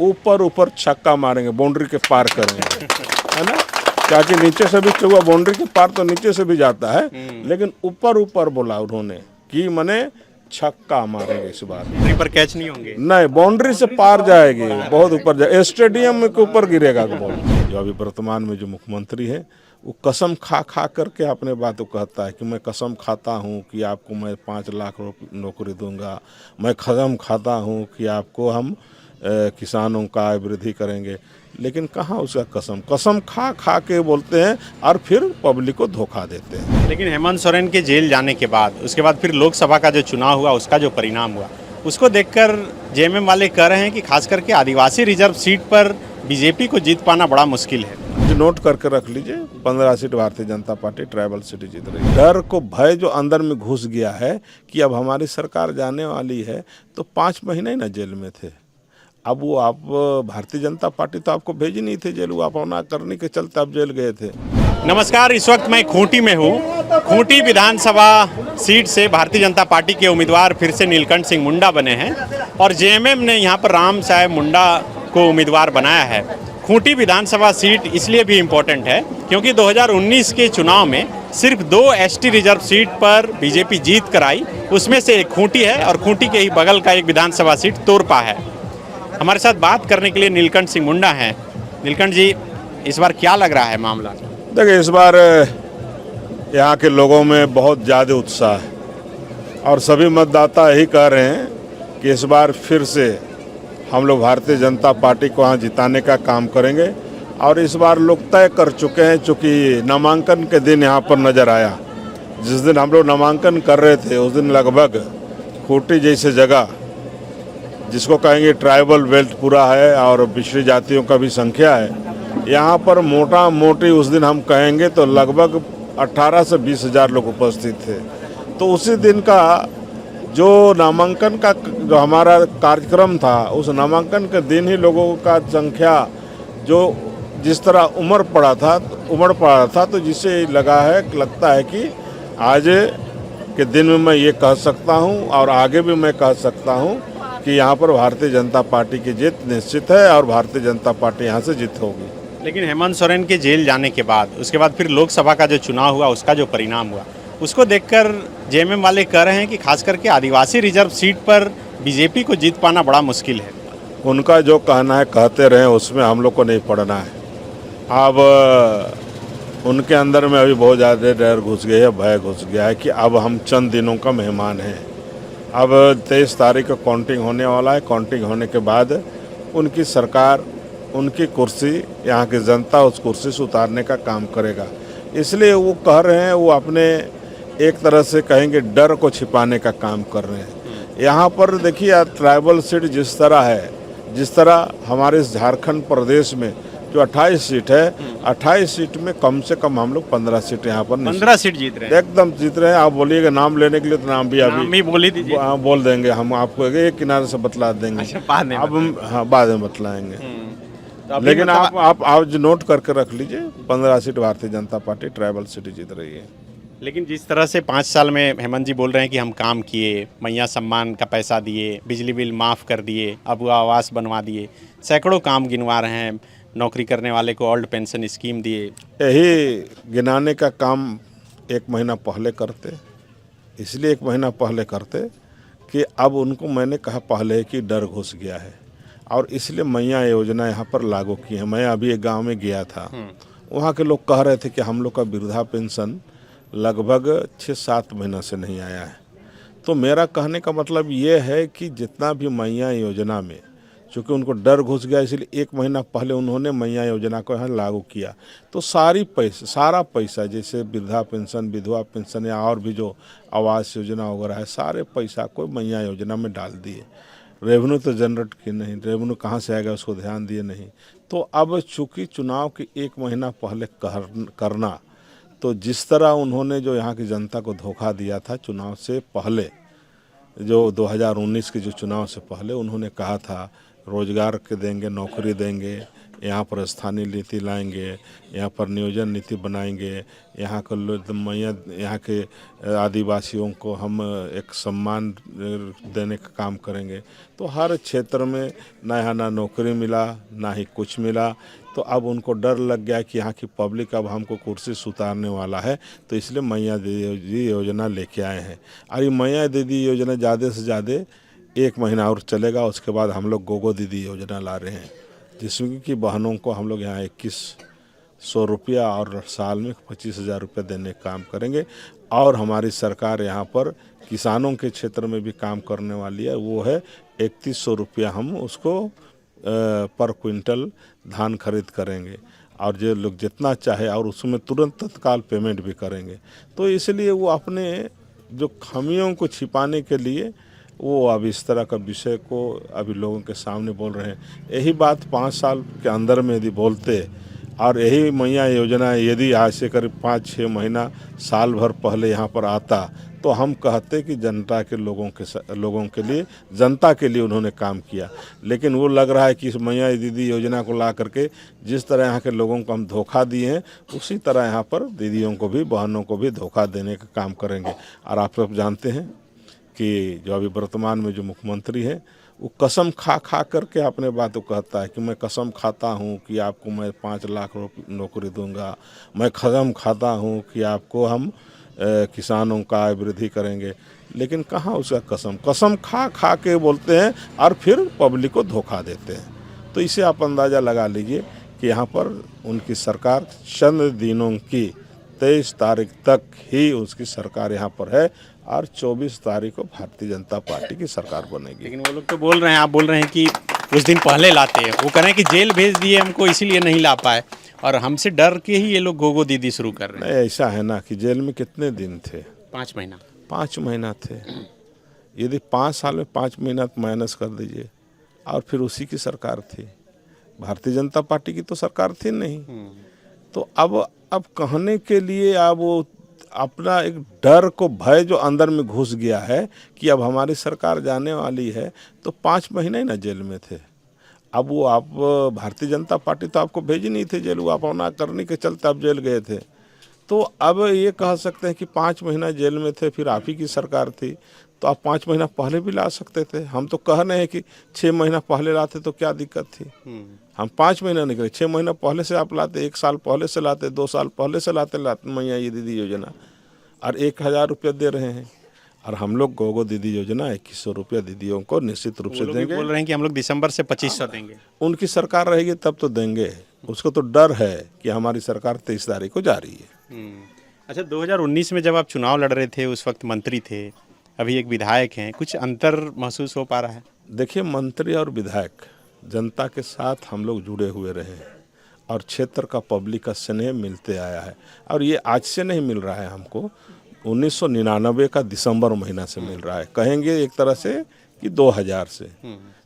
ऊपर ऊपर छक्का मारेंगे, बाउंड्री के पार करेंगे, है ना। क्या कि नीचे से भी चौका, बाउंड्री के पार तो नीचे से भी जाता है, लेकिन ऊपर ऊपर बोला उन्होंने कि मने छक्का मारेंगे इस बार। बाउंड्री पर कैच नहीं होंगे। नहीं, बाउंड्री से पार जाएगी, बहुत ऊपर जाए, स्टेडियम के ऊपर गिरेगा बॉल। जो अभी वर्तमान में जो मुख्यमंत्री है वो कसम खा खा करके अपने बातों कहता है कि मैं कसम खाता हूँ कि आपको मैं 5 लाख नौकरी दूंगा, मैं कसम खाता हूँ कि आपको हम किसानों का आय वृद्धि करेंगे। लेकिन कहाँ उसका कसम कसम खा खा के बोलते हैं और फिर पब्लिक को धोखा देते हैं। लेकिन हेमंत सोरेन के जेल जाने के बाद, उसके बाद फिर लोकसभा का जो चुनाव हुआ, उसका जो परिणाम हुआ, उसको देखकर जेएमएम वाले कह रहे हैं कि खास करके आदिवासी रिजर्व सीट पर बीजेपी को जीत पाना बड़ा मुश्किल है। नोट करके रख लीजिए, 15 seat Bharatiya Janata party tribal seat जीत रही है। डर को, भय जो अंदर में घुस गया है कि अब हमारी सरकार जाने वाली है, तो 5 महीने ही ना जेल में थे। अब वो आप भारतीय जनता पार्टी तो आपको भेजी नहीं थी जेल, वो आप अपना करने के चलते आप जेल गए थे। नमस्कार, इस वक्त मैं खूंटी में हूँ। खूंटी विधानसभा सीट से भारतीय जनता पार्टी के उम्मीदवार फिर से नीलकंठ सिंह मुंडा बने हैं और जेएमएम ने यहाँ पर राम साहेब मुंडा को उम्मीदवार बनाया है। खूंटी विधानसभा सीट इसलिए भी इम्पोर्टेंट है क्योंकि 2019 के चुनाव में सिर्फ 2 एसटी रिजर्व सीट पर बीजेपी जीत कर आई, उसमें से एक खूंटी है और खूंटी के ही बगल का एक विधानसभा सीट तोरपा है। हमारे साथ बात करने के लिए नीलकंठ सिंह मुंडा हैं। नीलकंठ जी, इस बार क्या लग रहा है मामला? देखिए, इस बार यहाँ के लोगों में बहुत ज़्यादा उत्साह है और सभी मतदाता यही कह रहे हैं कि इस बार फिर से हम लोग भारतीय जनता पार्टी को यहाँ जिताने का काम करेंगे। और इस बार लोग तय कर चुके हैं, चूँकि नामांकन के दिन यहाँ पर नज़र आया, जिस दिन हम लोग नामांकन कर रहे थे उस दिन लगभग खूंटी जैसे जगह, जिसको कहेंगे ट्राइबल बेल्ट पूरा है और पिछड़ी जातियों का भी संख्या है, यहाँ पर मोटा मोटी उस दिन हम कहेंगे तो लगभग 18 से 20 हज़ार लोग उपस्थित थे। तो उसी दिन का जो नामांकन का जो हमारा कार्यक्रम था, उस नामांकन के दिन ही लोगों का संख्या जो जिस तरह उमड़ पड़ा था, तो जिससे लगता है कि आज के दिन में मैं ये कह सकता हूँ और आगे भी मैं कह सकता हूँ कि यहाँ पर भारतीय जनता पार्टी की जीत निश्चित है और भारतीय जनता पार्टी यहाँ से जीत होगी। लेकिन हेमंत सोरेन के जेल जाने के बाद, उसके बाद फिर लोकसभा का जो चुनाव हुआ, उसका जो परिणाम हुआ, उसको देखकर जेएमएम वाले कह रहे हैं कि खास करके आदिवासी रिजर्व सीट पर बीजेपी को जीत पाना बड़ा मुश्किल है। उनका जो कहना है कहते रहें, उसमें हम लोग को नहीं पड़ना है। अब उनके अंदर में अभी बहुत ज़्यादा डर घुस गया है, भय घुस गया है कि अब हम चंद दिनों का मेहमान हैं। अब 23 तारीख को काउंटिंग होने वाला है। काउंटिंग होने के बाद उनकी सरकार, उनकी कुर्सी, यहाँ की जनता उस कुर्सी से उतारने का काम करेगा। इसलिए वो कह रहे हैं, वो अपने एक तरह से कहेंगे डर को छिपाने का काम कर रहे हैं। यहाँ पर देखिए, ट्राइबल सीट जिस तरह है, जिस तरह हमारे झारखंड प्रदेश में जो 28 सीट है, 28 सीट में कम से कम हम लोग 15 सीट यहाँ पर 15 सीट जीत रहे हैं। एकदम जीत रहे हैं। आप बोलिएगा नाम लेने के लिए, तो नाम भी अभी बोल ही दीजिए। बोल देंगे, हम आपको एक किनारे से बतला देंगे। अच्छा, बाद में अब हम बाद में बतलाएंगे। तो लेकिन आप जो नोट करके रख लीजिए, 15 seat Bharatiya Janata party tribal seat जीत रही है। लेकिन जिस तरह से 5 साल में हेमंत जी बोल रहे हैं कि हम काम किए, मैया सम्मान का पैसा दिए, बिजली बिल माफ़ कर दिए, अब आवास बनवा दिए, सैकड़ों काम गिनवा रहे हैं, नौकरी करने वाले को ओल्ड पेंशन स्कीम दिए। यही गिनाने का काम 1 महीना पहले करते, इसलिए 1 महीना पहले करते कि अब उनको मैंने कहा पहले कि डर घुस गया है और इसलिए मैया योजना यहाँ पर लागू की है। मैं अभी एक गांव में गया था, वहाँ के लोग कह रहे थे कि हम लोग का वृद्धा पेंशन लगभग 6-7 महीना से नहीं आया है। तो मेरा कहने का मतलब ये है कि जितना भी मैया योजना में, चूँकि उनको डर घुस गया, इसलिए 1 महीना पहले उन्होंने मैया योजना को यहाँ लागू किया। तो सारा पैसा जैसे वृद्धा पेंशन, विधवा पेंशन या और भी जो आवास योजना वगैरह है, सारे पैसा को मैया योजना में डाल दिए। रेवेन्यू तो जनरेट की नहीं, रेवेन्यू कहाँ से आएगा उसको ध्यान दिए नहीं। तो अब चूँकि चुनाव के 1 महीना पहले करना, तो जिस तरह उन्होंने जो यहाँ की जनता को धोखा दिया था चुनाव से पहले, जो 2019 के जो चुनाव से पहले उन्होंने कहा था रोजगार के देंगे, नौकरी देंगे, यहाँ पर स्थानीय नीति लाएंगे, यहाँ पर नियोजन नीति बनाएंगे, यहाँ के लोग मैया यहाँ के आदिवासियों को हम एक सम्मान देने का काम करेंगे। तो हर क्षेत्र में ना यहाँ ना नौकरी मिला ना ही कुछ मिला, तो अब उनको डर लग गया कि यहाँ की पब्लिक अब हमको कुर्सी से उतारने वाला है, तो इसलिए मैया दीदी योजना लेके आए हैं। और ये मैया दीदी योजना ज़्यादा से ज़्यादा 1 महीना और चलेगा, उसके बाद हम लोग गोगो दीदी योजना ला रहे हैं, जिसमें कि बहनों को हम लोग यहाँ 2100 रुपया और साल में 25,000 रुपये देने का काम करेंगे। और हमारी सरकार यहाँ पर किसानों के क्षेत्र में भी काम करने वाली है, वो है 3100 रुपया हम उसको पर क्विंटल धान खरीद करेंगे, और जो लोग जितना चाहे और उसमें तुरंत तत्काल पेमेंट भी करेंगे। तो इसलिए वो अपने जो खामियों को छिपाने के लिए वो अब इस तरह का विषय को अभी लोगों के सामने बोल रहे हैं। यही बात 5 साल के अंदर में यदि बोलते और यही मैया योजना यदि आज से करीब 5-6 महीना साल भर पहले यहाँ पर आता, तो हम कहते कि जनता के लोगों के लिए जनता के लिए उन्होंने काम किया। लेकिन वो लग रहा है कि इस मैया दीदी योजना को ला करके जिस तरह यहाँ के लोगों को हम धोखा दिए हैं, उसी तरह यहाँ पर दीदियों को भी, बहनों को भी धोखा देने का काम करेंगे। और आप सब जानते हैं कि जो अभी वर्तमान में जो मुख्यमंत्री है, वो कसम खा करके अपने बात को कहता है कि मैं कसम खाता हूँ कि आपको मैं 5 लाख नौकरी दूंगा, मैं कसम खाता हूँ कि आपको हम किसानों का आय वृद्धि करेंगे। लेकिन कहाँ उसका कसम खा के बोलते हैं और फिर पब्लिक को धोखा देते हैं। तो इसे आप अंदाज़ा लगा लीजिए कि यहाँ पर उनकी सरकार चंद दिनों की 23 तारीख तक ही उसकी सरकार यहाँ पर है, और 24 तारीख को भारतीय जनता पार्टी की सरकार बनेगी। लेकिन वो लोग तो बोल रहे हैं, आप बोल रहे हैं कि कुछ दिन पहले लाते हैं, वो कह रहे हैं कि जेल भेज दिए हमको इसीलिए नहीं ला पाए, और हमसे डर के ही ये लोग गोगो दीदी शुरू कर रहे हैं। नहीं, ऐसा है ना कि जेल में कितने दिन थे? 5 महीना। 5 महीना थे। यदि 5 साल में 5 महीना माइनस कर दीजिए, और फिर उसी की सरकार थी, भारतीय जनता पार्टी की तो सरकार थी नहीं। तो अब कहने के लिए अब वो अपना एक डर को, भय जो अंदर में घुस गया है कि अब हमारी सरकार जाने वाली है, तो 5 महीने ही ना जेल में थे। अब वो आप भारतीय जनता पार्टी तो आपको भेजी नहीं थे जेल, वो आप अपना करने के चलते आप जेल गए थे। तो अब ये कह सकते हैं कि 5 महीना जेल में थे, फिर आप ही की सरकार थी, तो आप 5 महीना पहले भी ला सकते थे। हम तो कह रहे हैं कि 6 महीना पहले लाते तो क्या दिक्कत थी। हम 5 महीना नहीं करे, 6 महीना पहले से आप लाते, 1 साल पहले से लाते, 2 साल पहले से लाते मैया ये दीदी योजना, और 1000 रुपया दे रहे हैं। और हम लोग गोगो दीदी योजना 2100 रुपया दीदियों को निश्चित रूप से देंगे। बोल रहे हैं कि हम लोग दिसंबर से 2500 देंगे। उनकी सरकार रहेगी तब तो देंगे, उसको तो डर है कि हमारी सरकार 23 तारीख को जा रही है। अच्छा, 2019 में जब आप चुनाव लड़ रहे थे, उस वक्त मंत्री थे, अभी एक विधायक हैं, कुछ अंतर महसूस हो पा रहा है? देखिए, मंत्री और विधायक जनता के साथ हम लोग जुड़े हुए रहे हैं, और क्षेत्र का पब्लिक का स्नेह मिलते आया है। और ये आज से नहीं मिल रहा है हमको, 1999 का दिसंबर महीना से मिल रहा है। कहेंगे एक तरह से कि 2000 से,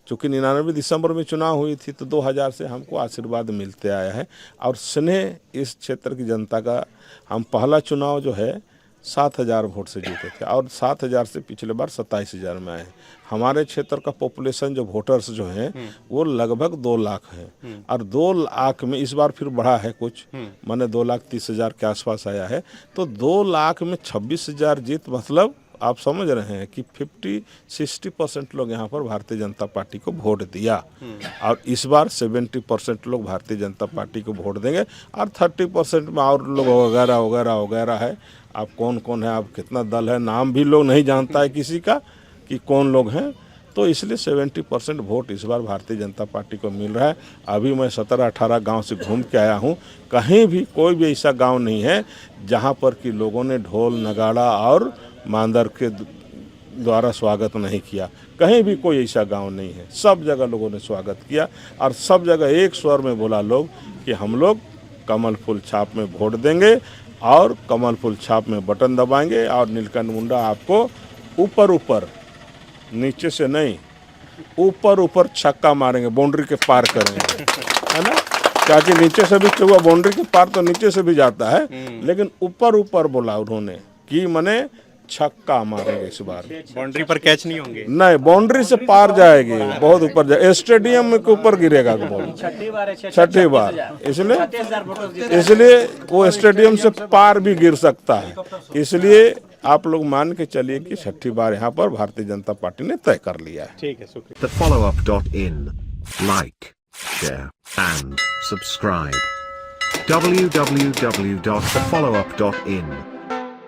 चूँकि 99 दिसंबर में चुनाव हुई थी, तो 2000 से हमको आशीर्वाद मिलते आया है। और स्नेह इस क्षेत्र की जनता का, हम पहला चुनाव जो है 7000 वोट से जीते थे, और 7000 से पिछले बार 27000 में आए। हमारे क्षेत्र का पॉपुलेशन जो वोटर्स जो हैं वो लगभग 2 लाख है, और 2 लाख में इस बार फिर बढ़ा है कुछ, माने 2,30,000 के आसपास आया है। तो 2 लाख में 26,000 जीत, मतलब आप समझ रहे हैं कि 50-60% लोग यहाँ पर भारतीय जनता पार्टी को वोट दिया, और इस बार 70% लोग भारतीय जनता पार्टी को वोट देंगे, और 30% में और लोग वगैरह वगैरह वगैरह है। आप कौन कौन है, आप कितना दल है, नाम भी लोग नहीं जानता है किसी का कि कौन लोग हैं। तो इसलिए 70% वोट इस बार भारतीय जनता पार्टी को मिल रहा है। अभी मैं 17-18 गांव से घूम के आया हूं, कहीं भी कोई भी ऐसा गांव नहीं है जहां पर कि लोगों ने ढोल नगाड़ा और मांदर के द्वारा स्वागत नहीं किया। कहीं भी कोई ऐसा गांव नहीं है, सब जगह लोगों ने स्वागत किया, और सब जगह एक स्वर में बोला लोग कि हम लोग कमल फूल छाप में वोट देंगे, और कमल फूल छाप में बटन दबाएंगे, और नीलकंठ मुंडा आपको ऊपर ऊपर, नीचे से नहीं, ऊपर ऊपर छक्का मारेंगे, बाउंड्री के पार करेंगे, है ना। क्योंकि नीचे से भी चौका, बाउंड्री के पार तो नीचे से भी जाता है, लेकिन ऊपर ऊपर बोला उन्होंने कि मने छक्का मारेंगे इस बार। बाउंड्री पर कैच नहीं होंगे। नहीं, बाउंड्री से पार जाएगी, बहुत ऊपर जाए, स्टेडियम के ऊपर गिरेगा बॉल छठी बार, इसलिए वो स्टेडियम से पार भी गिर सकता है। इसलिए आप लोग मान के चलिए कि छठी बार यहाँ पर भारतीय जनता पार्टी ने तय कर लिया है। ठीक है, शुक्रिया। TheFollowUp.in. Like, share, and subscribe. www.thefollowup.in